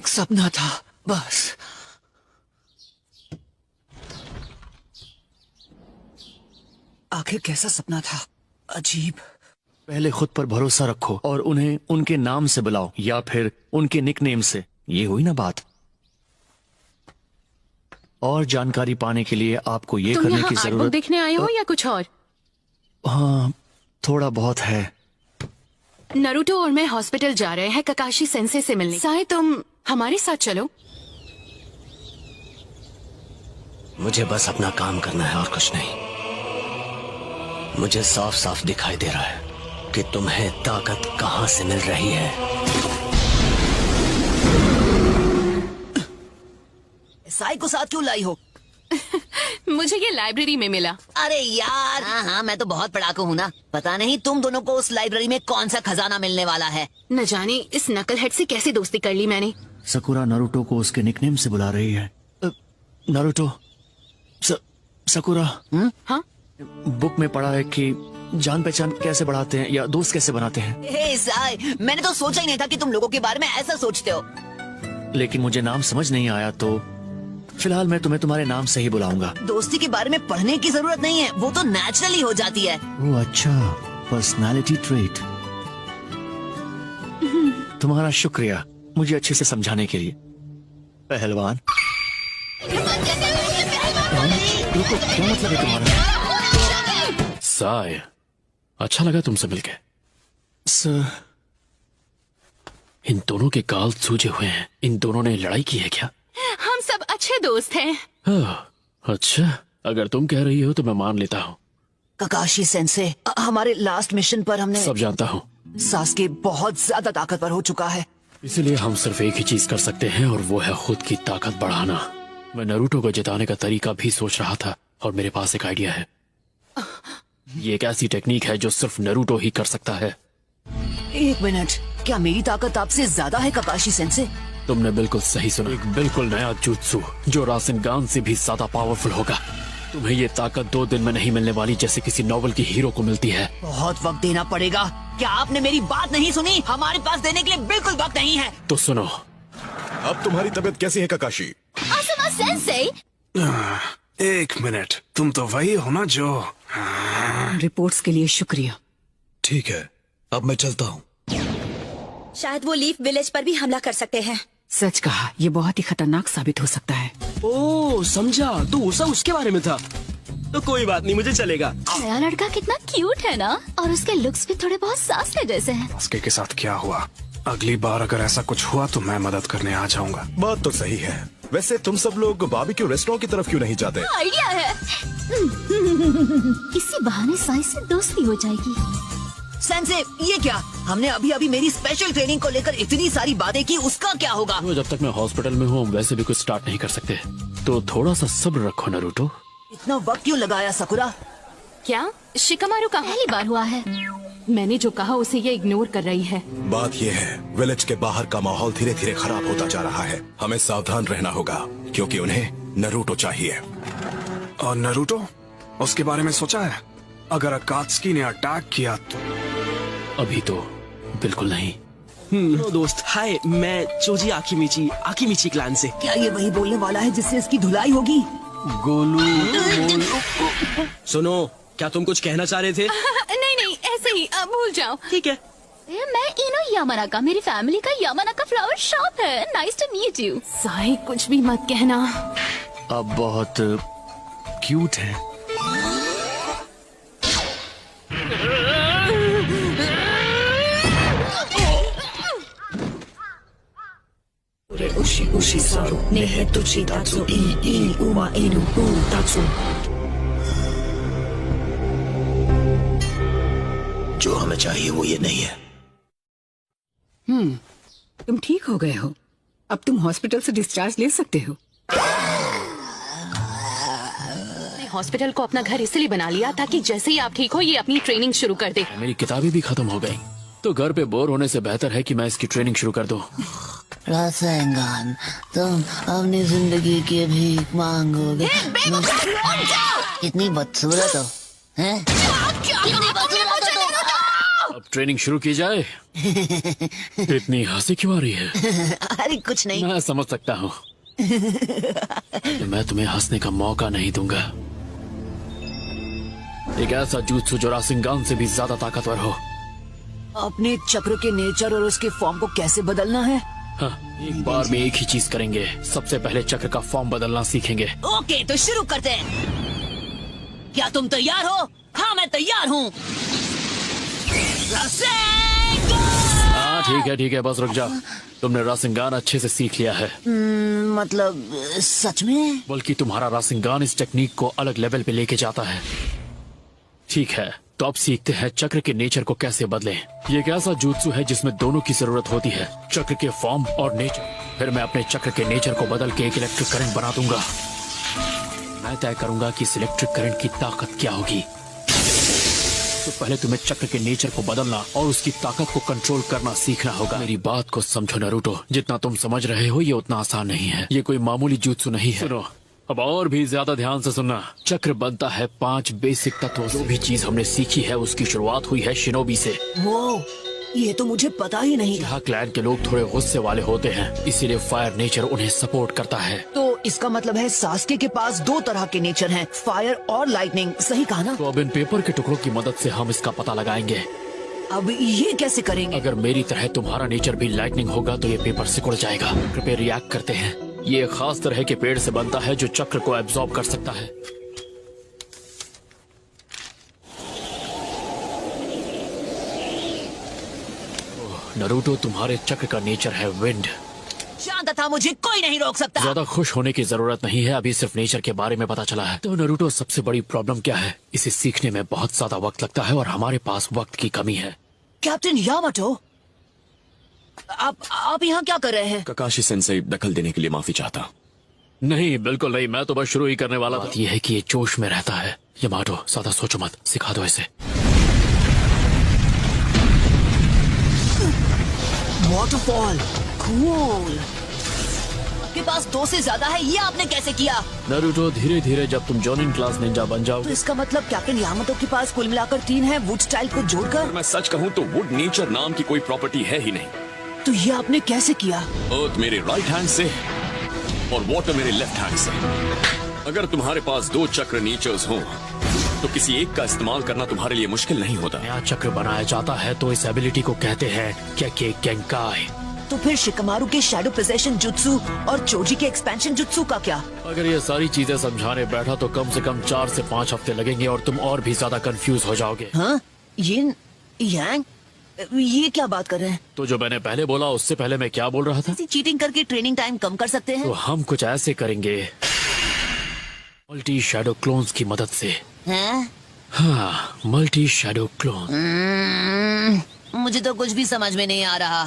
एक सपना था बस। आखिर कैसा सपना था? अजीब। पहले खुद पर भरोसा रखो और उन्हें उनके नाम से बुलाओ या फिर उनके निकनेम से। ये हुई ना बात। और जानकारी पाने के लिए आपको ये तुम करने यहाँ की आर्ट बुक जरूरत। देखने आए हो या कुछ और? हाँ, थोड़ा बहुत है। नरूटो और मैं हॉस्पिटल जा रहे हैं ककाशी सेंसे से मिलने। साए तुम हमारे साथ चलो। मुझे बस अपना काम करना है और कुछ नहीं। मुझे साफ साफ दिखाई दे रहा है कि तुम्हें ताकत कहां से मिल रही है। साई को साथ क्यों लाई हो? मुझे ये लाइब्रेरी में मिला। अरे यार, हाँ, मैं तो बहुत पढ़ाकू हूँ ना। पता नहीं तुम दोनों को उस लाइब्रेरी में कौन सा खजाना मिलने वाला है। न जाने इस नकलहेड से कैसे दोस्ती कर ली मैंने। सकुरा नारुतो को उसके निकनेम से बुला रही है। Naruto, sakura. हाँ, बुक में पढ़ा है कि जान पहचान कैसे बढ़ाते हैं या दोस्त कैसे बनाते हैं। हे साई, मैंने तो सोचा ही नहीं था कि तुम लोगों के बारे में ऐसा सोचते हो। लेकिन मुझे नाम समझ नहीं आया तो फिलहाल मैं तुम्हें तुम्हारे नाम से ही बुलाऊंगा। दोस्ती के बारे में पढ़ने की जरूरत नहीं है, वो तो नेचुरली हो जाती है। ओह अच्छा, पर्सनालिटी ट्रेट। तुम्हारा शुक्रिया मुझे अच्छे से समझाने के लिए, पहलवान। रुको, क्या मतलब है तुम्हारा? साय, अच्छा लगा तुमसे मिलके। सर, इन दोनों के गाल सूजे हुए हैं। इन दोनों ने लड़ाई की है क्या? हम सब अच्छे दोस्त हैं। अच्छा, अगर तुम कह रही हो तो मैं मान लेता हूँ। ककाशी सेंसे, हमारे लास्ट मिशन पर हमने सब जानता हूँ। सास्के बहुत ज्यादा ताकतवर हो चुका है। इसीलिए हम सिर्फ एक ही चीज कर सकते हैं और वो है खुद की ताकत बढ़ाना। मैं नरूटो को जिताने का तरीका भी सोच रहा था और मेरे पास एक आइडिया है। ये एक ऐसी टेक्निक है जो सिर्फ नरूटो ही कर सकता है। एक मिनट, क्या मेरी ताकत आपसे ज्यादा है ककाशी सेंसे? तुमने बिल्कुल सही सुना। एक बिल्कुल नया जुत्सु जो रासेनगान से भी ज्यादा पावरफुल होगा। तुम्हें ये ताकत 2 दिन में नहीं मिलने वाली जैसे किसी नॉवल की हीरो को मिलती है। बहुत वक्त देना पड़ेगा। क्या आपने मेरी बात नहीं सुनी? हमारे पास देने के लिए बिल्कुल वक्त नहीं है। तो सुनो, अब तुम्हारी तबीयत कैसी है ककाशी? आसुमा सेंसे। एक मिनट, तुम तो वही हो ना जो। रिपोर्ट्स के लिए शुक्रिया। ठीक है, अब मैं चलता हूँ। शायद वो लीफ विलेज पर भी हमला कर सकते हैं। सच कहा, ये बहुत ही खतरनाक साबित हो सकता है। ओह समझा, तो उषा उसके बारे में था। तो कोई बात नहीं, मुझे चलेगा। नया लड़का कितना क्यूट है ना, और उसके लुक्स भी थोड़े बहुत सास जैसे हैं। सास्के के साथ क्या हुआ? अगली बार अगर ऐसा कुछ हुआ तो मैं मदद करने आ जाऊंगा। बात तो सही है। वैसे तुम सब लोग बारबेक्यू रेस्टोरेंट की तरफ क्यों नहीं जाते? आइडिया है। इसी बहाने साई से दोस्ती हो जाएगी। सेंसे, ये क्या? हमने अभी अभी मेरी स्पेशल ट्रेनिंग को लेकर इतनी सारी बातें की, उसका क्या होगा? तो जब तक मैं हॉस्पिटल में हूँ वैसे भी कुछ स्टार्ट नहीं कर सकते, तो थोड़ा सा सब्र रखो नरूटो। इतना वक्त क्यों लगाया सकुरा? क्या शिकामारू का पहली बार हुआ है। मैंने जो कहा उसे ये इग्नोर कर रही है। बात ये है, विलेज के बाहर का माहौल धीरे धीरे खराब होता जा रहा है। हमें सावधान रहना होगा क्योंकि उन्हें नरूटो चाहिए। और नरूटो, उसके बारे में सोचा है? अगर अकात्सुकी ने अटैक किया तो? अभी तो बिल्कुल नहीं। लो दोस्त, हाय, मैं चोजी आकिमिची क्लान से। क्या ये वही बोलने वाला है जिससे इसकी धुलाई होगी? गोलू। सुनो, क्या तुम कुछ कहना चाह रहे थे? नहीं, ऐसे ही भूल जाओ। ठीक है। मैं इनो यामानाका, मेरी फैमिली का यामानाका फ्लावर शॉप है। Nice to meet you. Sai कुछ भी मत कहना। अब बहुत क्यूट है। उशी सारू नेहे तुची तात्सु ई उमा एनु उ तात्सु। जो हमें चाहिए वो ये नहीं है। तुम ठीक हो गए हो, अब तुम हॉस्पिटल से डिस्चार्ज ले सकते हो। हॉस्पिटल को अपना घर इसलिए बना लिया ताकि जैसे ही आप ठीक हो ये अपनी ट्रेनिंग शुरू कर दे। मेरी किताबें भी खत्म हो गई, तो घर पे बोर होने से बेहतर है कि मैं इसकी ट्रेनिंग शुरू कर दूं। रासेंगान, तुम अपनी जिंदगी की भीख मांगोगे। कितनी बदसूरत हो, हैं? अब अब ट्रेनिंग शुरू की जाए। इतनी हंसी क्यों आ रही है? अरे कुछ नहीं। मैं समझ सकता हूँ। मैं तुम्हें हंसने का मौका नहीं दूंगा। एक ऐसा jutsu जो रासिंगान से भी ज्यादा ताकतवर हो। अपने चक्र के नेचर और उसके फॉर्म को कैसे बदलना है? हाँ, एक बार में एक ही चीज करेंगे। सबसे पहले चक्र का फॉर्म बदलना सीखेंगे। ओके, तो शुरू करते हैं। क्या तुम तैयार हो? हाँ, मैं तैयार हूँ। हाँ ठीक है, बस रुक जा। तुमने रासिंगान अच्छे से सीख लिया है। मतलब सच में? बल्कि तुम्हारा रासिंगान इस टेक्निक को अलग लेवल पे लेके जाता है। ठीक है, तो अब सीखते हैं चक्र के नेचर को कैसे बदलें। ये एक ऐसा जुत्सु है जिसमें दोनों की जरूरत होती है, चक्र के फॉर्म और नेचर। फिर मैं अपने चक्र के नेचर को बदल के एक इलेक्ट्रिक करंट बना दूंगा। मैं तय करूंगा कि इस इलेक्ट्रिक करंट की ताकत क्या होगी। तो पहले तुम्हें चक्र के नेचर को बदलना और उसकी ताकत को कंट्रोल करना सीखना होगा। मेरी बात को समझो नारुतो, जितना तुम समझ रहे हो ये उतना आसान नहीं है। ये कोई मामूली जुत्सु नहीं है। सुनो, अब और भी ज्यादा ध्यान से सुनना। चक्र बनता है 5 बेसिक तत्वों से। जो भी चीज हमने सीखी है उसकी शुरुआत हुई है शिनोबी से। वो ये तो मुझे पता ही नहीं था। यहाँ क्लैन के लोग थोड़े गुस्से वाले होते हैं, इसीलिए फायर नेचर उन्हें सपोर्ट करता है। तो इसका मतलब है सास्के के पास 2 तरह के नेचर हैं, फायर और लाइटनिंग। सही कहा ना? तो अब इन पेपर के टुकड़ों की मदद से हम इसका पता लगाएंगे। अब ये कैसे करेंगे? अगर मेरी तरह तुम्हारा नेचर भी लाइटनिंग होगा तो ये पेपर सिकुड़ जाएगा। कृपया रिएक्ट करते हैं। ये एक खास तरह के पेड़ से बनता है जो चक्र को एब्जॉर्ब कर सकता है। नारुतो, तुम्हारे चक्र का नेचर है विंड। शांत था, मुझे कोई नहीं रोक सकता। ज्यादा खुश होने की जरूरत नहीं है, अभी सिर्फ नेचर के बारे में पता चला है। तो नारुतो, सबसे बड़ी प्रॉब्लम क्या है? इसे सीखने में बहुत ज्यादा वक्त लगता है और हमारे पास वक्त की कमी है। कैप्टन यामाटो, आप यहाँ क्या कर रहे हैं? ककाशी सेंसेई, दखल देने के लिए माफी चाहता। नहीं, बिल्कुल नहीं, मैं तो बस शुरू ही करने वाला था। ये है कि ये जोश में रहता है। यामाटो, ज्यादा सोचो मत, सिखा दो इसे। Waterfall, cool. आपके पास 2 से ज्यादा है, ये आपने कैसे किया? नारुतो, धीरे धीरे जब तुम जॉनिन क्लास निंजा बन तो जाओगे। इसका मतलब कैप्टन यामाटो के पास कुल मिलाकर 3 है, वुड स्टाइल को जोड़कर। मैं सच कहूँ तो वुड नेचर नाम की कोई प्रॉपर्टी है ही नहीं। तो ये आपने कैसे किया? अर्थ मेरे राइट हैंड से और वाटर मेरे लेफ्ट हैंड से। अगर तुम्हारे पास 2 चक्र नेचर्स हों तो किसी एक का इस्तेमाल करना तुम्हारे लिए मुश्किल नहीं होता। नया चक्र बनाया जाता है तो इस एबिलिटी को कहते हैं केके गेंकाई। तो फिर शिकमारू के शैडो पोजेशन जुत्सु और चोजी के एक्सपेंशन जुत्सु का क्या? अगर ये सारी चीजें समझाने बैठा तो कम से कम 4 से 5 हफ्ते लगेंगे और तुम और भी ज्यादा कंफ्यूज हो जाओगे। हाँ? यांग, ये क्या बात कर रहे हैं? तो जो मैंने पहले बोला उससे पहले मैं क्या बोल रहा था? चीटिंग करके ट्रेनिंग टाइम कम कर सकते हैं? तो हम कुछ ऐसे करेंगे, मल्टी शैडो क्लोन्स की मदद से। हैं? हाँ, मल्टी शैडो क्लोन। मुझे तो कुछ भी समझ में नहीं आ रहा।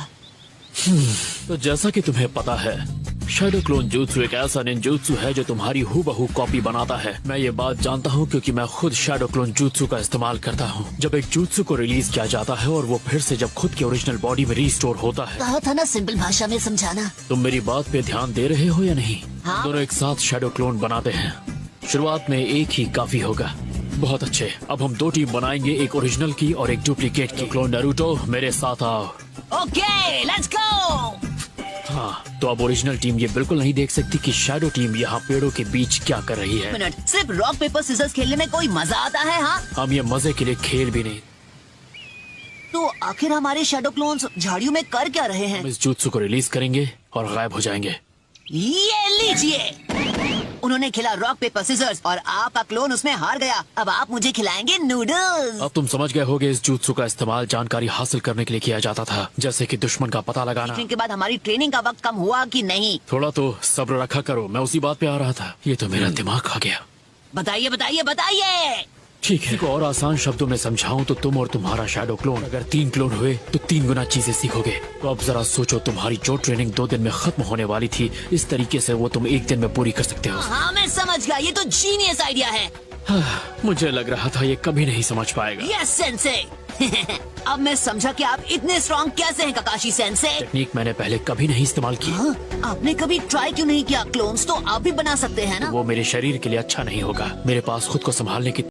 तो जैसा कि तुम्हें पता है, शैडो क्लोन जुत्सु एक ऐसा निंजुत्सु है जो तुम्हारी हूबहू कॉपी बनाता है। मैं ये बात जानता हूँ क्योंकि मैं खुद शैडो क्लोन जुत्सु का इस्तेमाल करता हूँ। जब एक जुत्सु को रिलीज किया जाता है और वो फिर से जब खुद की ओरिजिनल बॉडी में रीस्टोर होता है। कहा था ना सिंपल भाषा में समझाना। तुम मेरी बात पे ध्यान दे रहे हो या नहीं? हाँ? दोनों एक साथ शैडो क्लोन बनाते हैं। शुरुआत में एक ही काफी होगा। बहुत अच्छे, अब हम 2 टीम बनाएंगे, एक ओरिजिनल की और एक डुप्लीकेट की। क्लोन नारुतो, मेरे साथ आओ। Okay, let's go. हाँ, तो अब ओरिजिनल टीम ये बिल्कुल नहीं देख सकती कि शैडो टीम यहाँ पेड़ों के बीच क्या कर रही है। मिनट, सिर्फ रॉक पेपर सीजर्स खेलने में कोई मजा आता है? हाँ, हम ये मजे के लिए खेल भी नहीं। तो आखिर हमारे शैडो क्लोन्स झाड़ियों में कर क्या रहे हैं? हम इस जुत्सु को रिलीज करेंगे और गायब हो जाएंगे। ये लीजिए। उन्होंने खेला रॉक पेपर सीजर्स और आपका क्लोन उसमें हार गया। अब आप मुझे खिलाएंगे नूडल्स। अब तुम समझ गए होगे, इस जुत्सु का इस्तेमाल जानकारी हासिल करने के लिए किया जाता था, जैसे कि दुश्मन का पता लगाना। सीखने के बाद हमारी ट्रेनिंग का वक्त कम हुआ कि नहीं? थोड़ा तो सब्र रखा करो, मैं उसी बात पे आ रहा था। ये तो मेरा दिमाग खा गया। बताइए बताइए बताइए। ठीक है, और आसान शब्दों में समझाऊं तो तुम और तुम्हारा शैडो क्लोन अगर 3 क्लोन हुए तो 3 गुना चीजें सीखोगे। तो अब जरा सोचो, तुम्हारी जो ट्रेनिंग 2 दिन में खत्म होने वाली थी, इस तरीके से वो तुम 1 दिन में पूरी कर सकते हो। हाँ, मैं समझ गया, ये तो जीनियस आइडिया है। मुझे लग रहा था ये कभी नहीं समझ पाएगा। Yes sensei. अब मैं समझा कि आप इतने स्ट्रॉन्ग कैसे हैं ककाशी सेंसे। टेक्निक मैंने पहले कभी नहीं इस्तेमाल की। हाँ, आपने कभी ट्राई क्यों नहीं किया? क्लोन्स तो आप भी बना सकते हैं ना। वो मेरे शरीर के लिए अच्छा नहीं होगा। मेरे पास खुद को संभालने की